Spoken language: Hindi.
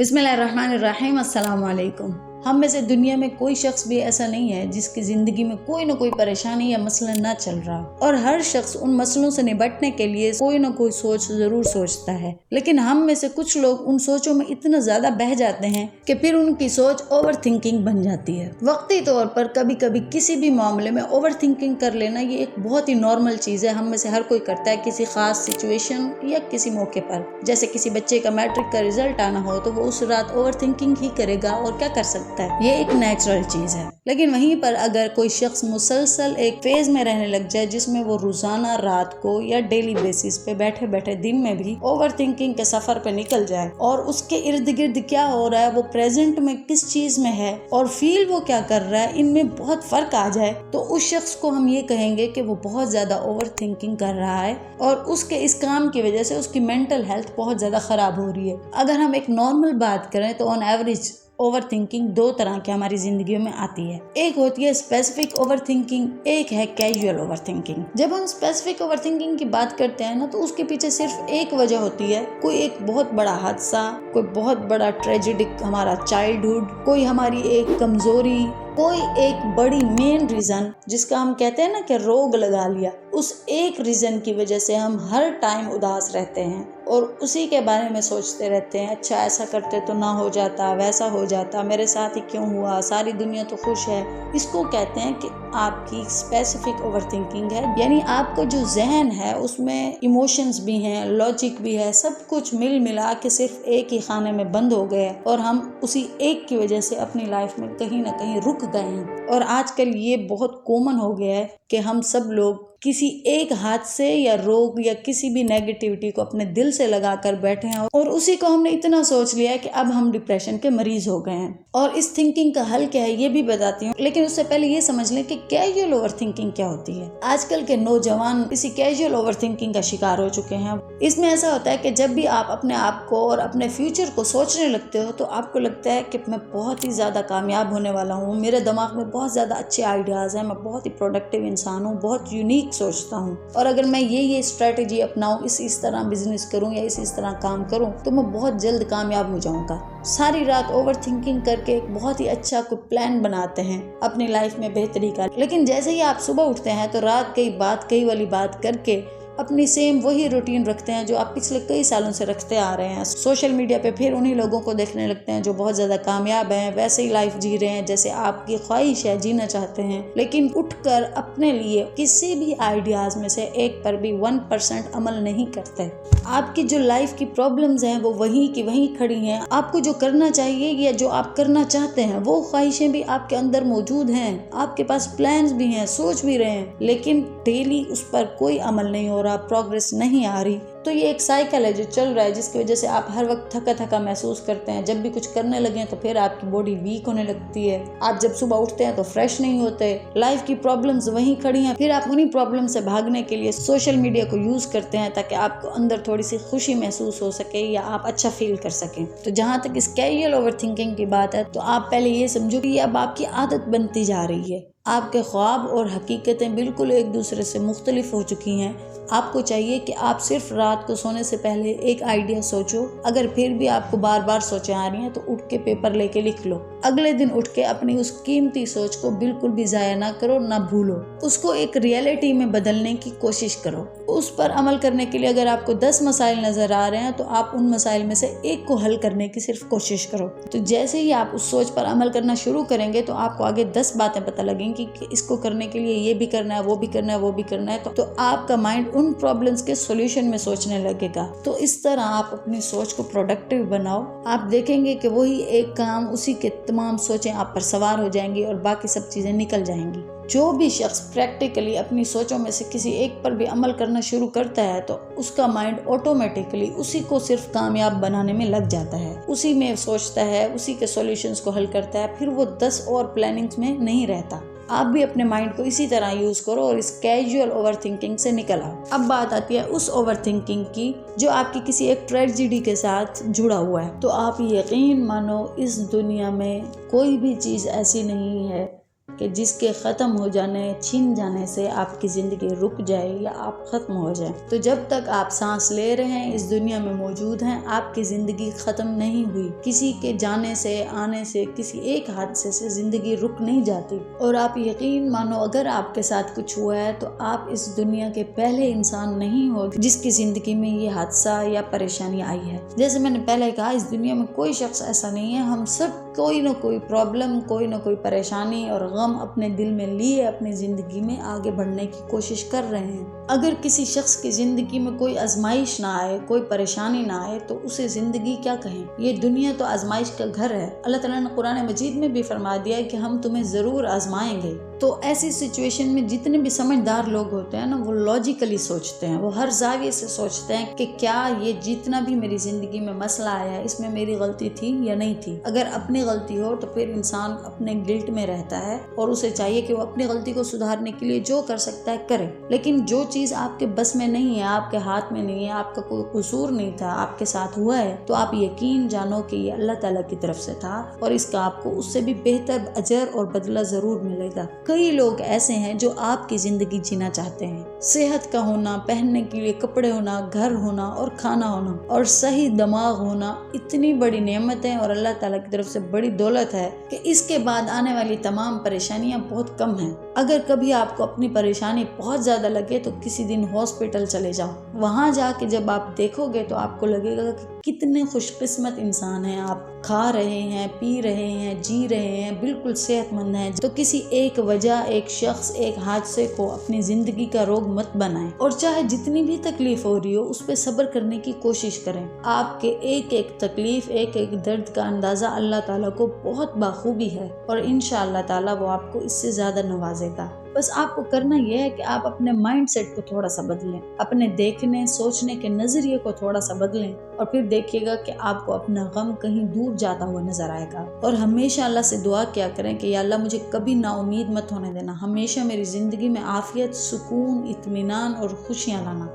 बिस्मिल्लाहिर्रहमानिर्रहीम, अस्सलाम वालेकुम। हम में से दुनिया में कोई शख्स भी ऐसा नहीं है जिसकी ज़िंदगी में कोई ना कोई परेशानी या मसला ना चल रहा हो, और हर शख्स उन मसलों से निपटने के लिए कोई ना कोई सोच ज़रूर सोचता है। लेकिन हम में से कुछ लोग उन सोचों में इतना ज़्यादा बह जाते हैं कि फिर उनकी सोच ओवर थिंकिंग बन जाती है। वक्ती तौर पर कभी कभी किसी भी मामले में ओवर थिंकिंग कर लेना ये एक बहुत ही नॉर्मल चीज़ है। हम में से हर कोई करता है किसी खास सिचुएशन या किसी मौके पर। जैसे किसी बच्चे का मैट्रिक का रिजल्ट आना हो तो वो उस रात ओवर थिंकिंग ही करेगा, और क्या कर सकता है, ये एक नेचुरल चीज है। लेकिन वहीं पर अगर कोई शख्स मुसलसल एक फेज में रहने लग जाए जिसमें वो रोजाना रात को या डेली बेसिस पे बैठे बैठे दिन में भी ओवर थिंकिंग के सफर पे निकल जाए, और उसके इर्द गिर्द क्या हो रहा है, वो प्रेजेंट में किस चीज में है और फील वो क्या कर रहा है, इनमें बहुत फर्क आ जाए, तो उस शख्स को हम ये कहेंगे कि वो बहुत ज्यादा ओवर थिंकिंग कर रहा है और उसके इस काम की वजह से उसकी मेंटल हेल्थ बहुत ज्यादा खराब हो रही है। अगर हम एक नॉर्मल बात करें तो ऑन एवरेज ओवर थिंकिंग दो तरह की हमारी जिंदगी में आती है। एक होती है स्पेसिफिक ओवर थिंकिंग, एक है कैजुअल ओवर थिंकिंग। जब हम स्पेसिफिक ओवर थिंकिंग की बात करते हैं ना, तो उसके पीछे सिर्फ एक वजह होती है, कोई एक बहुत बड़ा हादसा, कोई बहुत बड़ा ट्रेजेडिक हमारा चाइल्डहुड, कोई हमारी एक कमजोरी, कोई एक बड़ी मेन रीजन जिसका हम कहते हैं ना कि रोग लगा लिया, उस एक रीजन की वजह से हम हर टाइम उदास रहते हैं और उसी के बारे में सोचते रहते हैं। अच्छा, ऐसा करते तो ना हो जाता, वैसा हो जाता, मेरे साथ ही क्यों हुआ, सारी दुनिया तो खुश है। इसको कहते हैं कि आपकी स्पेसिफिक ओवर थिंकिंग है। यानी आपको जो जहन है उसमें इमोशंस भी हैं, लॉजिक भी है, सब कुछ मिल मिला के सिर्फ एक ही खाने में बंद हो गए और हम उसी एक की वजह से अपनी लाइफ में कहीं ना कहीं रुक गए हैं। और आजकल ये बहुत कॉमन हो गया है कि हम सब लोग किसी एक हादसे या रोग या किसी भी नेगेटिविटी को अपने दिल से लगाकर बैठे हैं और उसी को हमने इतना सोच लिया है कि अब हम डिप्रेशन के मरीज हो गए हैं। और इस थिंकिंग का हल क्या है ये भी बताती हूँ, लेकिन उससे पहले ये समझ लें कि कैजुअल ओवर थिंकिंग क्या होती है। आजकल के नौजवान इसी कैजुअल ओवर थिंकिंग का शिकार हो चुके हैं। इसमें ऐसा होता है कि जब भी आप अपने आप को और अपने फ्यूचर को सोचने लगते हो तो आपको लगता है कि मैं बहुत ही ज्यादा कामयाब होने वाला हूँ, मेरे दिमाग में बहुत ज्यादा अच्छे आइडियाज हैं, मैं बहुत ही प्रोडक्टिव इंसान हूँ, बहुत यूनिक सोचता हूँ, और अगर मैं ये स्ट्रेटेजी अपनाऊं, इस तरह बिजनेस करूं या इस तरह काम करूं तो मैं बहुत जल्द कामयाब हो जाऊंगा। सारी रात ओवर थिंकिंग करके एक बहुत ही अच्छा कोई प्लान बनाते हैं अपनी लाइफ में बेहतरी का, लेकिन जैसे ही आप सुबह उठते हैं तो रात कई वाली बात करके अपनी सेम वही रूटीन रखते हैं जो आप पिछले कई सालों से रखते आ रहे हैं। सोशल मीडिया पे फिर उन्हीं लोगों को देखने लगते हैं जो बहुत ज्यादा कामयाब हैं, वैसे ही लाइफ जी रहे हैं जैसे आपकी ख्वाहिश है, जीना चाहते हैं, लेकिन उठकर अपने लिए किसी भी आइडियाज में से एक पर भी 1% अमल नहीं करते। आपकी जो लाइफ की प्रॉब्लम्स हैं वो वहीं की वहीं खड़ी हैं। आपको जो करना चाहिए या जो आप करना चाहते हैं वो ख्वाहिशें भी आपके अंदर मौजूद हैं, आपके पास प्लान्स भी हैं, सोच भी रहे हैं, लेकिन डेली उस पर कोई अमल नहीं हो रहा, प्रोग्रेस नहीं आ रही। तो ये एक साइकिल है जो चल रहा है जिसकी वजह से आप हर वक्त थका थका महसूस करते हैं। जब भी कुछ करने लगे तो फिर आपकी बॉडी वीक होने लगती है, आप जब सुबह उठते हैं तो फ्रेश नहीं होते, लाइफ की प्रॉब्लम्स वहीं खड़ी हैं, फिर आप उन्हीं प्रॉब्लम से भागने के लिए सोशल मीडिया को यूज करते हैं ताकि आपको अंदर थोड़ी सी खुशी महसूस हो सके या आप अच्छा फील कर सकें। तो जहाँ तक इस कैजुअल ओवर थिंकिंग की बात है तो आप पहले ये समझो कि ये अब आपकी आदत बनती जा रही है। आपके ख्वाब और हकीकतें बिल्कुल एक दूसरे से मुख्तलिफ हो चुकी हैं। आपको चाहिए कि आप सिर्फ रात को सोने से पहले एक आइडिया सोचो, अगर फिर भी आपको बार बार सोचें आ रही हैं तो उठ के पेपर लेके लिख लो। अगले दिन उठ के अपनी उस कीमती सोच को बिल्कुल भी जाया ना करो, ना भूलो, उसको एक रियलिटी में बदलने की कोशिश करो। उस पर अमल करने के लिए अगर आपको 10 मसाइल नजर आ रहे हैं तो आप उन मसाइल में से एक को हल करने की सिर्फ कोशिश करो। तो जैसे ही आप उस सोच पर अमल करना शुरू करेंगे तो आपको आगे 10 बातें पता लगेंगी कि इसको करने के लिए ये भी करना है, वो भी करना है, वो भी करना है। तो आपका माइंड उन प्रॉब्लम्स के सॉल्यूशन में सोचने लगेगा। तो इस तरह आप अपनी सोच को प्रोडक्टिव बनाओ, आप देखेंगे कि वही एक काम, उसी के तमाम सोचें आप पर सवार हो जाएंगी और बाकी सब चीजें निकल जाएंगी। जो भी शख्स प्रैक्टिकली अपनी सोचों में से किसी एक पर भी अमल करना शुरू करता है तो उसका माइंड ऑटोमेटिकली उसी को सिर्फ कामयाब बनाने में लग जाता है, उसी में सोचता है, उसी के सॉल्यूशंस को हल करता है, फिर वो 10 और प्लानिंग्स में नहीं रहता। आप भी अपने माइंड को इसी तरह यूज करो और इस कैजुअल ओवर थिंकिंग से निकल आओ। अब बात आती है उस ओवर थिंकिंग की जो आपकी किसी एक ट्रेजेडी के साथ जुड़ा हुआ है। तो आप यकीन मानो इस दुनिया में कोई भी चीज ऐसी नहीं है कि जिसके ख़त्म हो जाने, छीन जाने से आपकी ज़िंदगी रुक जाए या आप ख़त्म हो जाए। तो जब तक आप सांस ले रहे हैं, इस दुनिया में मौजूद हैं, आपकी ज़िंदगी ख़त्म नहीं हुई। किसी के जाने से, आने से, किसी एक हादसे से ज़िंदगी रुक नहीं जाती। और आप यकीन मानो, अगर आपके साथ कुछ हुआ है तो आप इस दुनिया के पहले इंसान नहीं हो जिसकी ज़िंदगी में ये हादसा या परेशानी आई है। जैसे मैंने पहले कहा, इस दुनिया में कोई शख्स ऐसा नहीं है। हम सब कोई ना कोई प्रॉब्लम, कोई ना कोई परेशानी और गम अपने दिल में लिए अपनी ज़िंदगी में आगे बढ़ने की कोशिश कर रहे हैं। अगर किसी शख्स की ज़िंदगी में कोई आजमाइश ना आए, कोई परेशानी ना आए, तो उसे ज़िंदगी क्या कहें। ये दुनिया तो आजमाइश का घर है। अल्लाह ताला ने कुरान मजीद में भी फरमा दिया है कि हम तुम्हें ज़रूर आजमाएंगे। तो ऐसी सिचुएशन में जितने भी समझदार लोग होते हैं ना, वो लॉजिकली सोचते हैं, वो हर जाविये से सोचते हैं कि क्या ये जितना भी मेरी ज़िंदगी में मसला आया है, इसमें मेरी गलती थी या नहीं थी। अगर अपनी गलती हो तो फिर इंसान अपने गिल्ट में रहता है और उसे चाहिए कि वो अपनी गलती को सुधारने के लिए जो कर सकता है करे। लेकिन जो चीज़ आपके बस में नहीं है, आपके हाथ में नहीं है, आपका कोई कसूर नहीं था, आपके साथ हुआ है, तो आप यकीन जानो कि ये अल्लाह ताला की तरफ से था और इसका आपको उससे भी बेहतर अजर और बदला ज़रूर मिलेगा। कई लोग ऐसे हैं जो आपकी ज़िंदगी जीना चाहते हैं। सेहत का होना, पहनने के लिए कपड़े होना, घर होना और खाना होना और सही दिमाग होना इतनी बड़ी नेमत है और अल्लाह ताला की तरफ से बड़ी दौलत है कि इसके बाद आने वाली तमाम परेशानियां बहुत कम हैं। अगर कभी आपको अपनी परेशानी बहुत ज़्यादा लगे तो किसी दिन हॉस्पिटल चले जाओ। वहाँ जाके जब आप देखोगे तो आपको लगेगा कि कितने खुशकिस्मत इंसान हैं आप। खा रहे हैं, पी रहे हैं, जी रहे हैं, बिल्कुल सेहतमंद हैं। तो किसी एक वजह, एक शख्स, एक हादसे को अपनी ज़िंदगी का रोग मत बनाएं और चाहे जितनी भी तकलीफ हो रही हो उस पर सब्र करने की कोशिश करें। आपके एक एक तकलीफ, एक एक दर्द का अंदाज़ा अल्लाह ताला को बहुत बाखूबी है और इंशाअल्लाह ताला वो आपको इससे ज़्यादा नवाजेगा। बस आपको करना यह है कि आप अपने माइंड सेट को थोड़ा सा बदलें, अपने देखने सोचने के नज़रिए को थोड़ा सा बदलें और फिर देखिएगा कि आपको अपना गम कहीं दूर जाता हुआ नजर आएगा। और हमेशा अल्लाह से दुआ किया करें कि या अल्लाह मुझे कभी नाउमीद मत होने देना, हमेशा मेरी ज़िंदगी में आफियत, सुकून, इत्मीनान और खुशियाँ लाना।